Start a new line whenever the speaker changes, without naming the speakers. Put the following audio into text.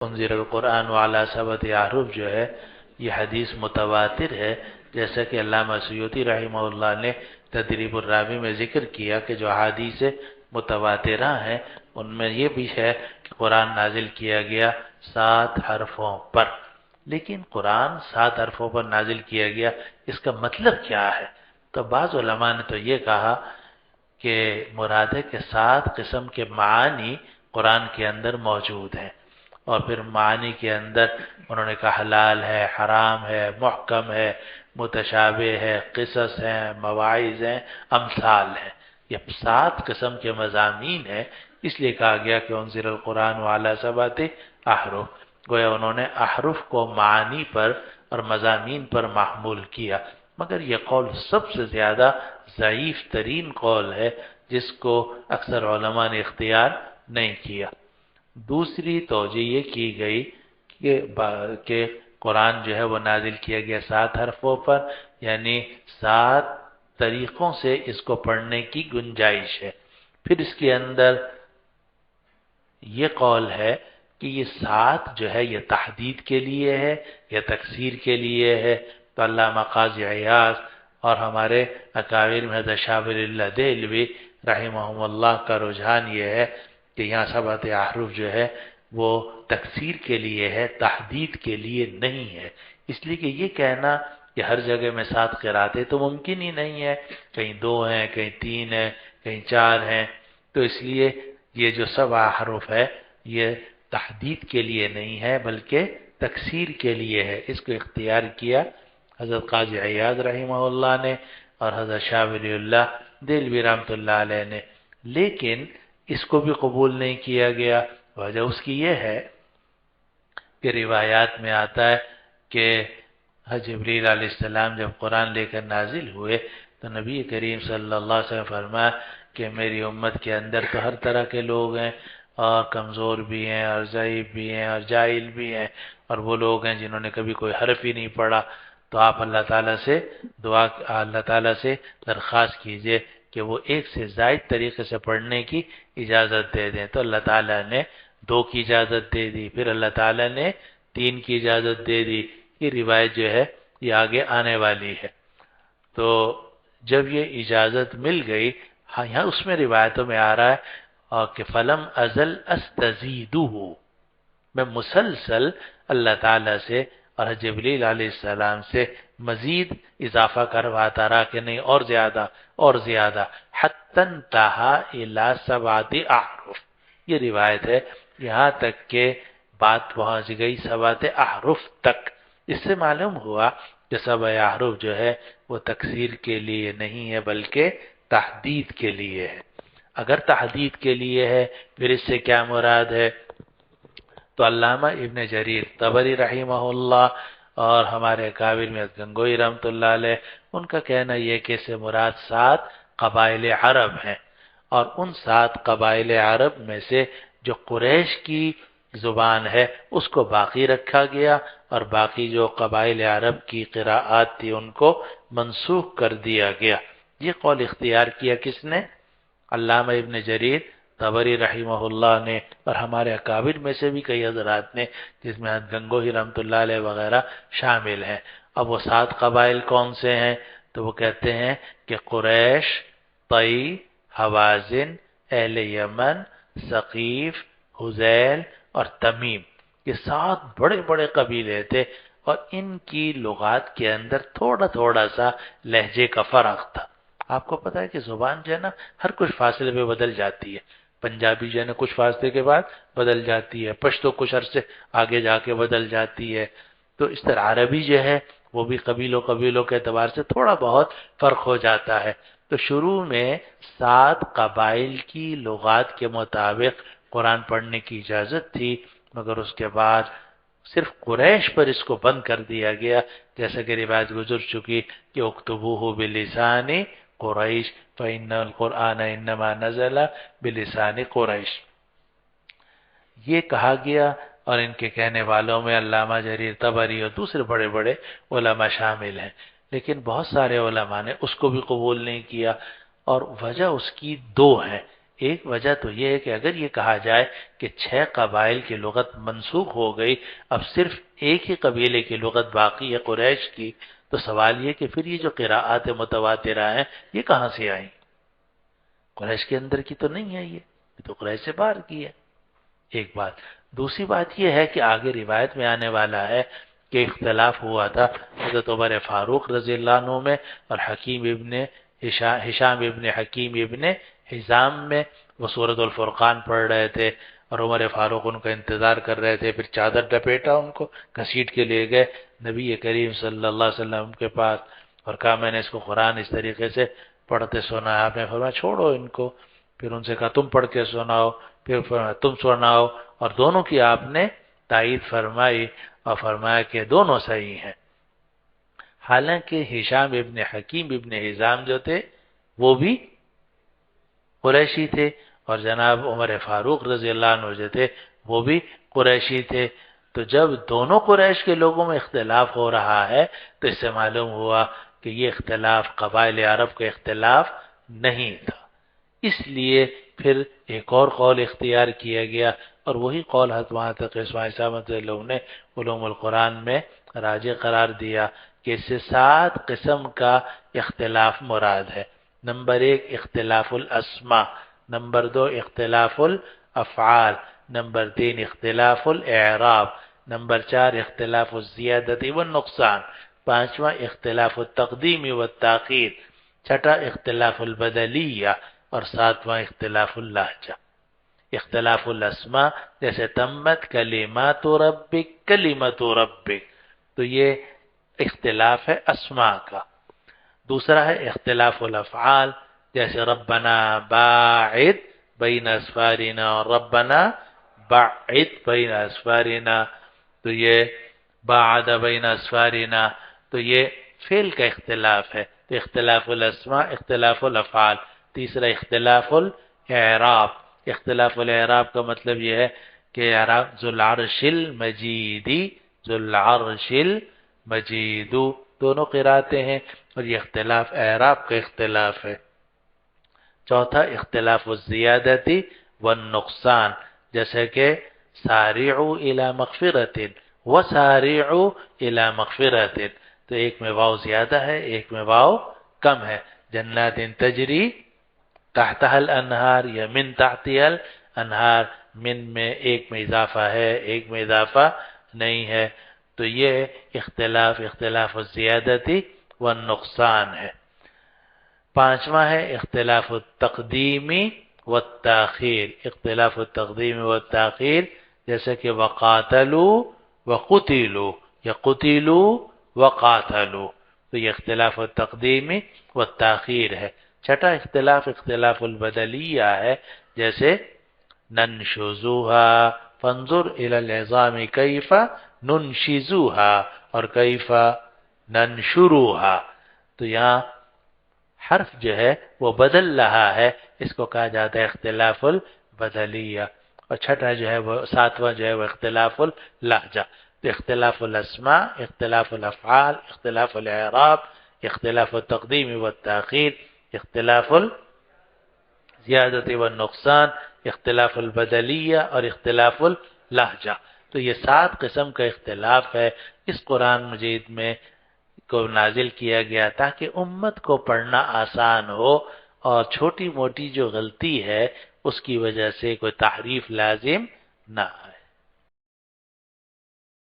انزل القرآن علی سبعۃ احرف جو ہے یہ حدیث متواتر ہے، جیسا کہ علامہ سیوطی رحمہ اللہ نے تدریب الراوی میں ذکر کیا کہ جو احادیث متواترہ ہیں ان میں یہ بھی ہے کہ قرآن نازل کیا گیا 7 حرفوں پر۔ لیکن قرآن 7 حرفوں پر نازل کیا گیا، اس کا مطلب کیا ہے؟ تو بعض علماء نے تو یہ کہا کہ مراد ہے کہ 7 قسم کے معانی قرآن کے اندر موجود ہیں، اور پھر معانی کے اندر انہوں نے کہا حلال ہے، حرام ہے، محکم ہے، متشابہ ہے، قصص ہیں، مواعظ ہیں، امثال ہیں۔ یہ 7 قسم کے مضامین ہیں، اس لیے کہا گیا کہ انزل القرآن علی سبعۃ احرف، گویا انہوں نے احرف کو معانی پر اور مضامین پر محمول کیا، مگر یہ قول سب سے زیادہ ضعیف ترین قول ہے جس کو اکثر علماء نے اختیار نہیں کیا۔ دوسری توجہ یہ کی گئی کہ قرآن جو ہے وہ نازل کیا گیا 7 حرفوں پر، یعنی 7 طریقوں سے اس کو پڑھنے کی گنجائش ہے۔ پھر اس کے اندر یہ قول ہے کہ یہ 7 جو ہے یہ تحدید کے لیے ہے یا تکثیر کے لیے ہے، تو علامہ قاضی عیاض اور ہمارے اکابر میں حضرت شاہ ولی اللہ دہلوی رحمہم اللہ کا رجحان یہ ہے کہ یہاں 7 احرف جو ہے وہ تکثیر کے لیے ہے، تحدید کے لیے نہیں ہے۔ اس لیے کہ یہ کہنا کہ ہر جگہ میں 7 قراتیں تو ممکن ہی نہیں ہے، کہیں 2 ہیں، کہیں 3 ہیں، کہیں 4 ہیں، تو اس لیے یہ جو 7 احرف ہے یہ تحدید کے لیے نہیں ہے بلکہ تکثیر کے لیے ہے۔ اس کو اختیار کیا حضرت قاضی عیاض رحمہ اللہ نے اور حضرت شاہ ولی اللہ دہلوی رحمۃ اللہ علیہ نے، لیکن اس کو بھی قبول نہیں کیا گیا۔ وجہ اس کی یہ ہے کہ روایات میں آتا ہے کہ حضرت جبریل علیہ السلام جب قرآن لے کر نازل ہوئے تو نبی کریم صلی اللہ علیہ وسلم فرمایا کہ میری امت کے اندر تو ہر طرح کے لوگ ہیں، اور کمزور بھی ہیں اور ضعیف بھی ہیں اور جاہل بھی ہیں، اور وہ لوگ ہیں جنہوں نے کبھی کوئی حرف ہی نہیں پڑھا، تو آپ اللہ تعالیٰ سے درخواست کیجئے کہ وہ ایک سے زائد طریقے سے پڑھنے کی اجازت دے دیں۔ تو اللہ تعالیٰ نے 2 کی اجازت دے دی، پھر اللہ تعالیٰ نے 3 کی اجازت دے دی۔ یہ روایت جو ہے یہ آگے آنے والی ہے۔ تو جب یہ اجازت مل گئی، ہاں یہاں اس میں روایتوں میں آ رہا ہے کہ فلم ازل استزیدہ، میں مسلسل اللہ تعالیٰ سے اور جبریل علیہ السلام سے مزید اضافہ کرواتا رہا کہ نہیں اور زیادہ اور زیادہ، حتی انتہا الی 7 احرف، یہ روایت ہے یہاں تک کہ بات پہنچ گئی 7 احرف تک۔ اس سے معلوم ہوا کہ 7 احرف جو ہے وہ تکثیر کے لیے نہیں ہے بلکہ تحدید کے لیے ہے۔ اگر تحدید کے لیے ہے پھر اس سے کیا مراد ہے؟ تو علامہ ابن جریر طبری رحمہ اللہ اور ہمارے اکابر میں گنگوئی رحمۃ اللہ علیہ، ان کا کہنا یہ کہ اس سے مراد 7 قبائل عرب ہیں، اور ان 7 قبائل عرب میں سے جو قریش کی زبان ہے اس کو باقی رکھا گیا، اور باقی جو قبائل عرب کی قراءات تھی ان کو منسوخ کر دیا گیا۔ یہ قول اختیار کیا کس نے؟ علامہ ابن جریر طبری رحمہ اللہ نے، اور ہمارے اکابر میں سے بھی کئی حضرات نے، جس میں گنگوہی رحمۃ اللہ علیہ وغیرہ شامل ہیں۔ اب وہ 7 قبائل کون سے ہیں؟ تو وہ کہتے ہیں کہ قریش، طئی، حوازن، اہل یمن، ثقیف، حذیل اور تمیم، یہ 7 بڑے بڑے قبیلے تھے، اور ان کی لغات کے اندر تھوڑا تھوڑا سا لہجے کا فرق تھا۔ آپ کو پتا ہے کہ زبان جو ہے نا ہر کچھ فاصلے پہ بدل جاتی ہے، پنجابی جو ہے نا کچھ فاصلے کے بعد بدل جاتی ہے، پشتو کچھ عرصے آگے جا کے بدل جاتی ہے، تو اس طرح عربی جو ہے وہ بھی قبیلوں کے اعتبار سے تھوڑا بہت فرق ہو جاتا ہے۔ تو شروع میں 7 قبائل کی لغات کے مطابق قرآن پڑھنے کی اجازت تھی، مگر اس کے بعد صرف قریش پر اس کو بند کر دیا گیا، جیسا کہ روایت گزر چکی کہ اکتبوہ بلسان قریش فإن القرآن انما نزل بلسان قریش، یہ کہا گیا۔ اور ان کے کہنے والوں میں علامہ جریر طبری اور دوسرے بڑے بڑے علماء شامل ہیں، لیکن بہت سارے علماء نے اس کو بھی قبول نہیں کیا، اور وجہ اس کی 2 ہیں۔ ایک وجہ تو یہ ہے کہ اگر یہ کہا جائے کہ 6 قبائل کی لغت منسوخ ہو گئی، اب صرف ایک ہی قبیلے کی لغت باقی ہے قریش کی، تو سوال یہ کہ پھر یہ جو قراءات متواترہ ہیں یہ کہاں سے آئیں؟ قریش کے اندر کی تو نہیں ہے، یہ تو قریش سے باہر کی ہے، ایک بات۔ دوسری بات یہ ہے کہ آگے روایت میں آنے والا ہے کہ اختلاف ہوا تھا حضرت عمر فاروق رضی اللہ عنہ میں اور ہشام ابن حکیم ابن حزام میں۔ وہ سورۃ الفرقان پڑھ رہے تھے اور عمر فاروق ان کا انتظار کر رہے تھے، پھر چادر لپیٹا ان کو گھسیٹ کے لے گئے نبی کریم صلی اللہ علیہ وسلم کے پاس اور کہا میں نے اس کو قرآن اس طریقے سے پڑھتے سنا ہے۔ آپ نے فرمایا چھوڑو ان کو، پھر ان سے کہا تم پڑھ کے سناؤ، پھر فرمایا تم سناؤ، اور دونوں کی آپ نے تائید فرمائی اور فرمایا کہ دونوں صحیح ہیں۔ حالانکہ ہشام ابن حکیم ابن حزام جو تھے وہ بھی قریشی تھے اور جناب عمر فاروق رضی اللہ عنہ جو تھے وہ بھی قریشی تھے، تو جب دونوں قریش کے لوگوں میں اختلاف ہو رہا ہے تو اس سے معلوم ہوا کہ یہ اختلاف قبائل عرب کا اختلاف نہیں تھا، اس لیے پھر ایک اور قول اختیار کیا گیا اور وہی قول حضرت وہاں تک اسماعیل صاحب نے علوم القرآن میں راجح قرار دیا کہ اس سے 7 قسم کا اختلاف مراد ہے۔ نمبر 1 اختلاف الاسماء، نمبر 2 اختلاف الافعال، نمبر 3 اختلاف الاعراب، نمبر 4 اختلاف الزیادت والنقصان، 5واں اختلاف التقدیم والتاخیر، 6واں اختلاف البدلیہ اور 7واں اختلاف اللہجہ۔ اختلاف الاسماء جیسے تمت کلمات ربک کلمت ربک، تو یہ اختلاف ہے اسماء کا۔ دوسرا ہے اختلاف الافعال جیسے ربنا باعد بین اسفارنا اور ربنا باعد بین اسفارنا، تو یہ باعد بین اسفارنا تو یہ فعل کا اختلاف ہے، تو اختلاف الاسماء اختلاف الافعال۔ تیسرا اختلاف الاعراب، اختلاف الاعراب کا مطلب یہ ہے کہ اعراب ذو العرش المجیدی، ذو العرش المجید، دونوں قراتیں ہیں اور یہ اختلاف اعراب کا اختلاف ہے۔ چوتھا اختلاف الزیادتی والنقصان، جیسے کہ سارعوا الی مغفرۃ وسارعوا الی مغفرۃ، تو ایک میں واو زیادہ ہے ایک میں واو کم ہے، جنات تجری تحتها الانہار یا من تحتها الانہار، من میں ایک میں اضافہ ہے ایک میں اضافہ نہیں ہے، تو یہ اختلاف الزیادتی والنقصان ہے۔ 5واں ہے اختلاف التقدیمی والتاخیر، اختلاف التقدیم والتاخیر جیسے کہ وقاتلوا وقتلوا یا قتلوا وقاتلوا، تو یہ اختلاف التقدیمی والتاخیر ہے۔ 6واں اختلاف البدلیہ ہے، جیسے ننشزوها فانظر الى العظام کیف ننشزوها اور کیف ننشروها، تو یہاں حرف جو ہے وہ بدل رہا ہے، اس کو کہا جاتا ہے اختلاف البدلیہ۔ اور 7واں جو ہے وہ اختلاف اللہجہ، تو اختلاف الاسماء، اختلاف الافعال، اختلاف الاعراب، اختلاف التقدیم والتاخیر، اختلاف الزیادت والنقصان، اختلاف البدلیہ اور اختلاف اللہجہ، تو یہ 7 قسم کا اختلاف ہے اس قرآن مجید میں کو نازل کیا گیا تاکہ امت کو پڑھنا آسان ہو اور چھوٹی موٹی جو غلطی ہے اس کی وجہ سے کوئی تحریف لازم نہ آئے۔